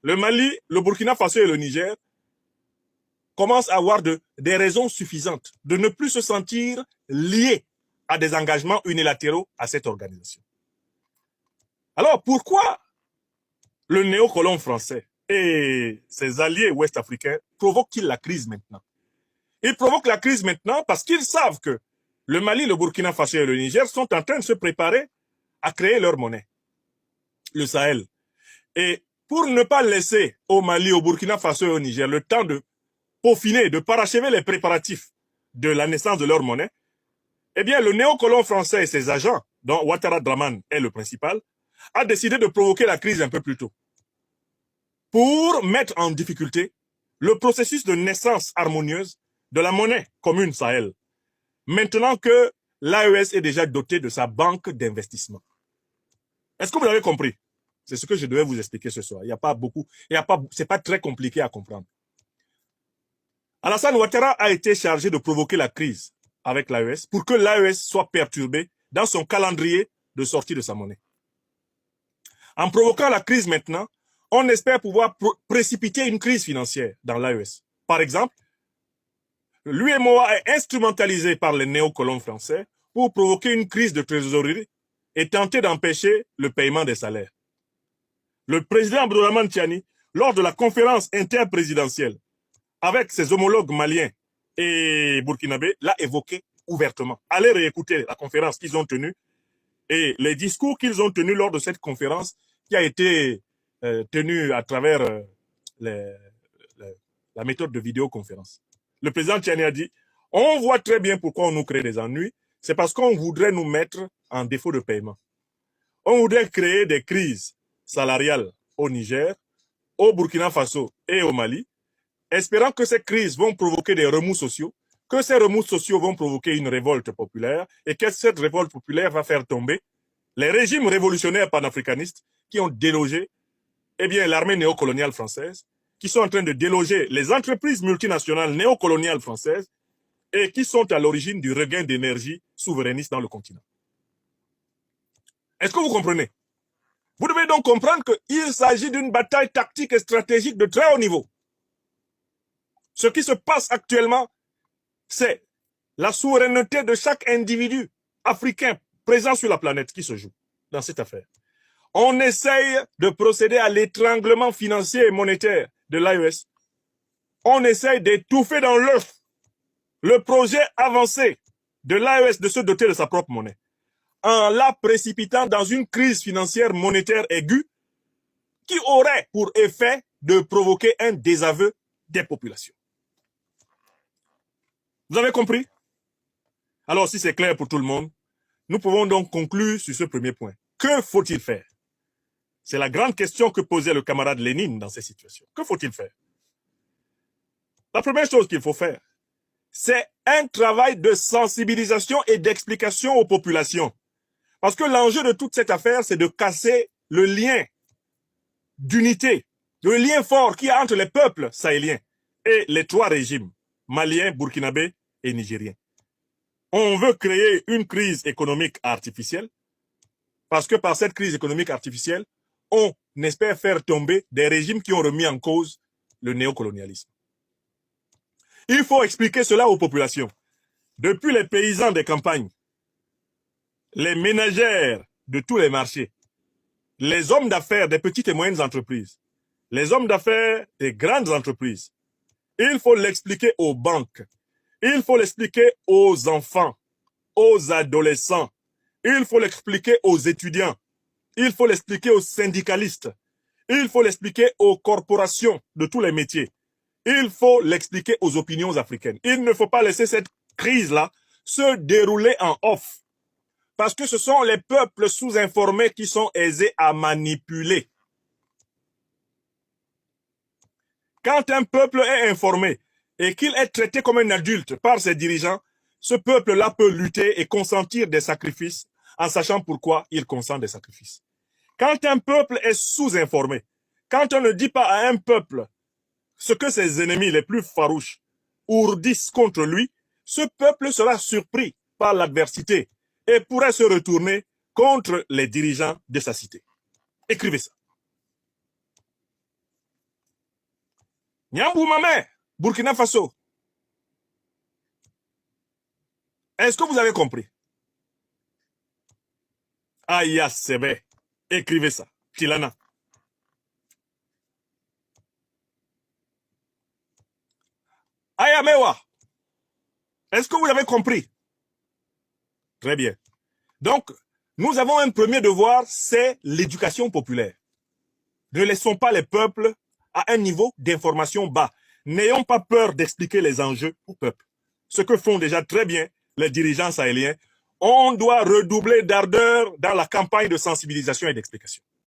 le Mali, le Burkina Faso et le Niger commencent à avoir des raisons suffisantes de ne plus se sentir liés à des engagements unilatéraux à cette organisation. Alors pourquoi le néocolon français et ses alliés ouest-africains provoquent-ils la crise maintenant? Ils provoquent la crise maintenant parce qu'ils savent que le Mali, le Burkina Faso et le Niger sont en train de se préparer à créer leur monnaie, le Sahel. Et pour ne pas laisser au Mali, au Burkina Faso et au Niger le temps de peaufiner, de parachever les préparatifs de la naissance de leur monnaie, eh bien, le néocolon français et ses agents, dont Ouattara Draman est le principal, a décidé de provoquer la crise un peu plus tôt pour mettre en difficulté le processus de naissance harmonieuse de la monnaie commune Sahel, maintenant que l'AES est déjà doté de sa banque d'investissement. Est-ce que vous avez compris? C'est ce que je devais vous expliquer ce soir. Il n'y a pas beaucoup, c'est pas très compliqué à comprendre. Alassane Ouattara a été chargé de provoquer la crise avec l'AES pour que l'AES soit perturbée dans son calendrier de sortie de sa monnaie. En provoquant la crise maintenant, on espère pouvoir précipiter une crise financière dans l'AES. Par exemple, l'UEMOA est instrumentalisé par les néocolons français pour provoquer une crise de trésorerie et tenter d'empêcher le paiement des salaires. Le président Abdourahmane Tiani, lors de la conférence interprésidentielle avec ses homologues maliens et burkinabés, l'a évoqué ouvertement. Allez réécouter la conférence qu'ils ont tenue et les discours qu'ils ont tenus lors de cette conférence qui a été tenue à travers la méthode de vidéoconférence. Le président Tiani a dit, on voit très bien pourquoi on nous crée des ennuis, c'est parce qu'on voudrait nous mettre en défaut de paiement. On voudrait créer des crises salariales au Niger, au Burkina Faso et au Mali, espérant que ces crises vont provoquer des remous sociaux, que ces remous sociaux vont provoquer une révolte populaire et que cette révolte populaire va faire tomber les régimes révolutionnaires panafricanistes qui ont délogé l'armée néocoloniale française, qui sont en train de déloger les entreprises multinationales néocoloniales françaises et qui sont à l'origine du regain d'énergie souverainiste dans le continent. Est-ce que vous comprenez? Vous devez donc comprendre qu'il s'agit d'une bataille tactique et stratégique de très haut niveau. Ce qui se passe actuellement, c'est la souveraineté de chaque individu africain présent sur la planète qui se joue dans cette affaire. On essaye de procéder à l'étranglement financier et monétaire de l'AES. On essaye d'étouffer dans l'œuf le projet avancé de l'AES de se doter de sa propre monnaie, en la précipitant dans une crise financière monétaire aiguë qui aurait pour effet de provoquer un désaveu des populations. Vous avez compris? Alors, si c'est clair pour tout le monde, nous pouvons donc conclure sur ce premier point. Que faut-il faire? C'est la grande question que posait le camarade Lénine dans ces situations. Que faut-il faire? La première chose qu'il faut faire, c'est un travail de sensibilisation et d'explication aux populations. Parce que l'enjeu de toute cette affaire, c'est de casser le lien d'unité, le lien fort qu'il y a entre les peuples sahéliens et les trois régimes, maliens, burkinabés et nigériens. On veut créer une crise économique artificielle, parce que par cette crise économique artificielle, on espère faire tomber des régimes qui ont remis en cause le néocolonialisme. Il faut expliquer cela aux populations. Depuis les paysans des campagnes, les ménagères de tous les marchés, les hommes d'affaires des petites et moyennes entreprises, les hommes d'affaires des grandes entreprises, il faut l'expliquer aux banques, il faut l'expliquer aux enfants, aux adolescents, il faut l'expliquer aux étudiants, il faut l'expliquer aux syndicalistes, il faut l'expliquer aux corporations de tous les métiers, il faut l'expliquer aux opinions africaines. Il ne faut pas laisser cette crise-là se dérouler en off, parce que ce sont les peuples sous-informés qui sont aisés à manipuler. Quand un peuple est informé et qu'il est traité comme un adulte par ses dirigeants, ce peuple-là peut lutter et consentir des sacrifices en sachant pourquoi il consent des sacrifices. Quand un peuple est sous-informé, quand on ne dit pas à un peuple ce que ses ennemis les plus farouches ourdissent contre lui, ce peuple sera surpris par l'adversité et pourrait se retourner contre les dirigeants de sa cité. Écrivez ça. Nyambou Mamé, Burkina Faso. Est-ce que vous avez compris? Aya Sebe. Écrivez ça. Tilana. Aya Mewa. Est-ce que vous avez compris? Très bien. Donc, nous avons un premier devoir, c'est l'éducation populaire. Ne laissons pas les peuples à un niveau d'information bas. N'ayons pas peur d'expliquer les enjeux au peuple. Ce que font déjà très bien les dirigeants sahéliens. On doit redoubler d'ardeur dans la campagne de sensibilisation et d'explication.